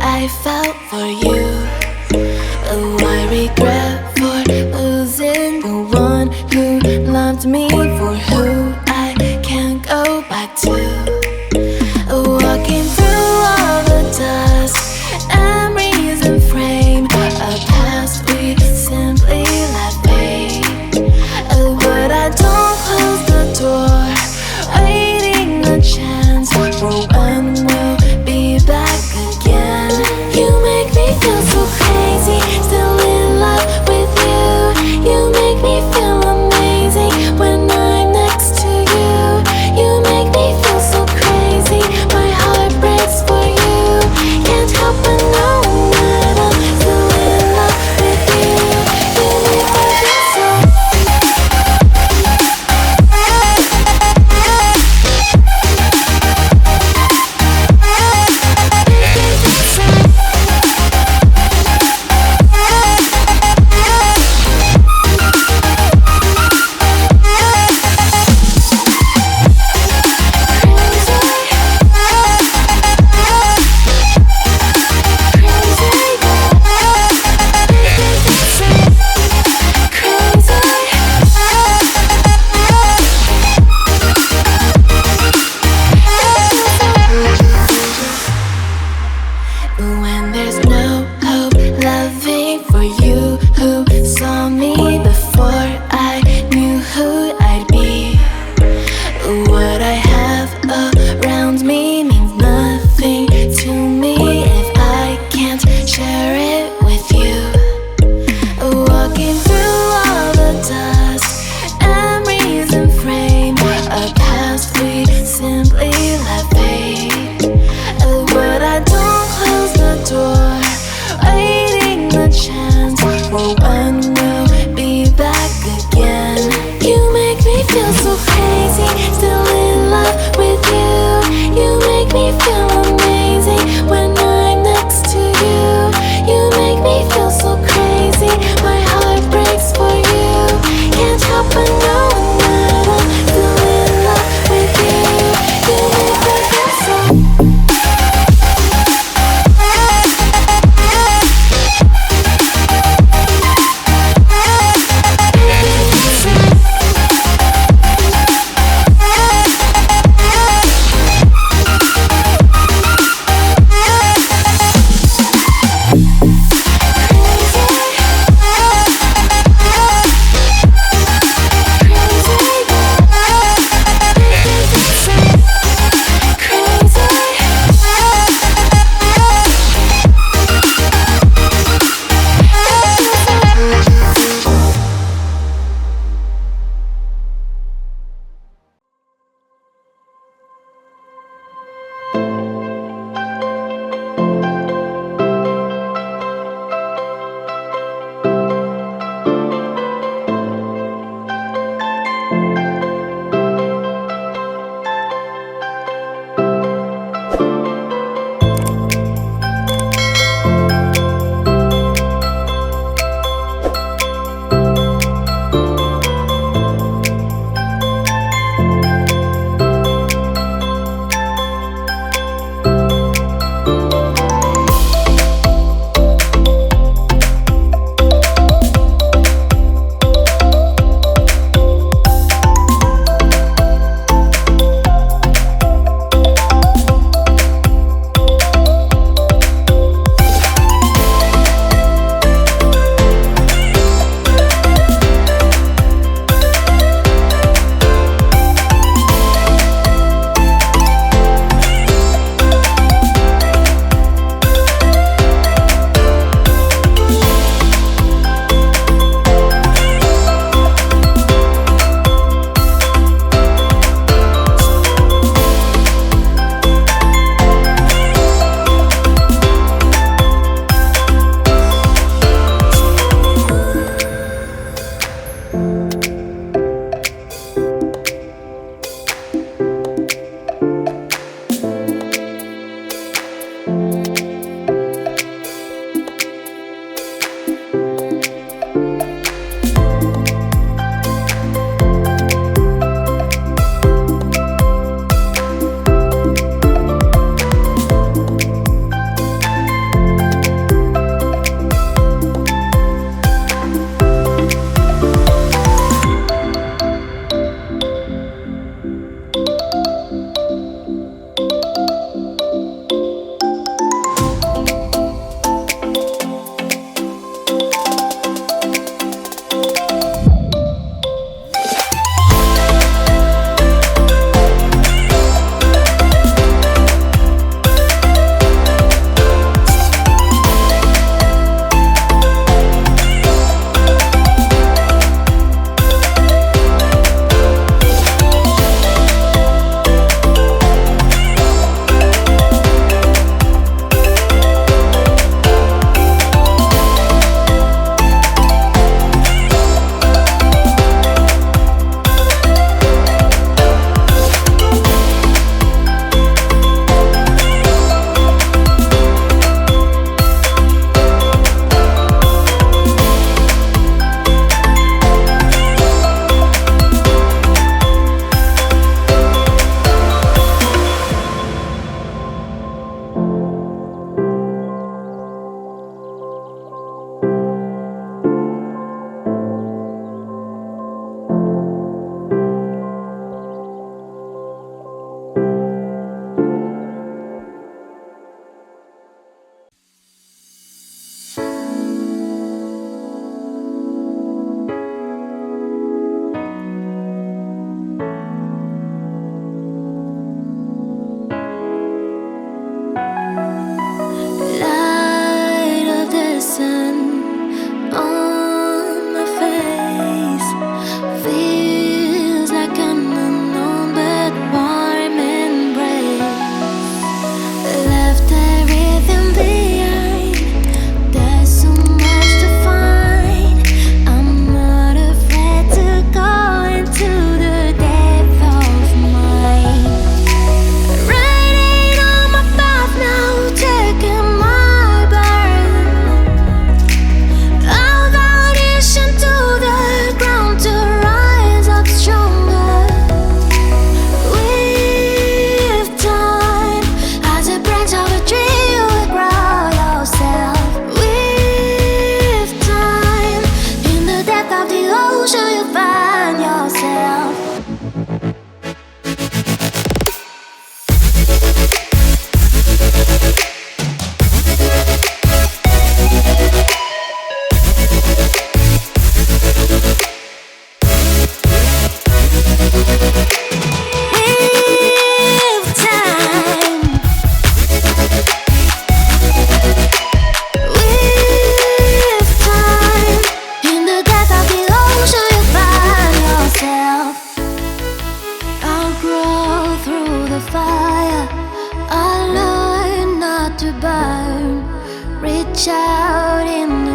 I felt for you. Oh, I regret for losing the one who loved me, for who I can't go back to. Walking through all the dust, memories and frame, a past we simply let fade. Oh, but I don't close the door, waiting a chance for when we'll be back again. You make me feel so crazy, still in love with you. You make me feel amazing when I'm next to you. You make me feel so crazy, my heart breaks for you. Can't help but know that I'm still in love with you. You make me feel so. When there's no hope loving for you who saw me before I knew who I'd be. What I have around me means nothing to me if I can't share it with you. Walking through all the dust, memories and frame, a past we simply let fade. But I don't close the door, arm, reach out in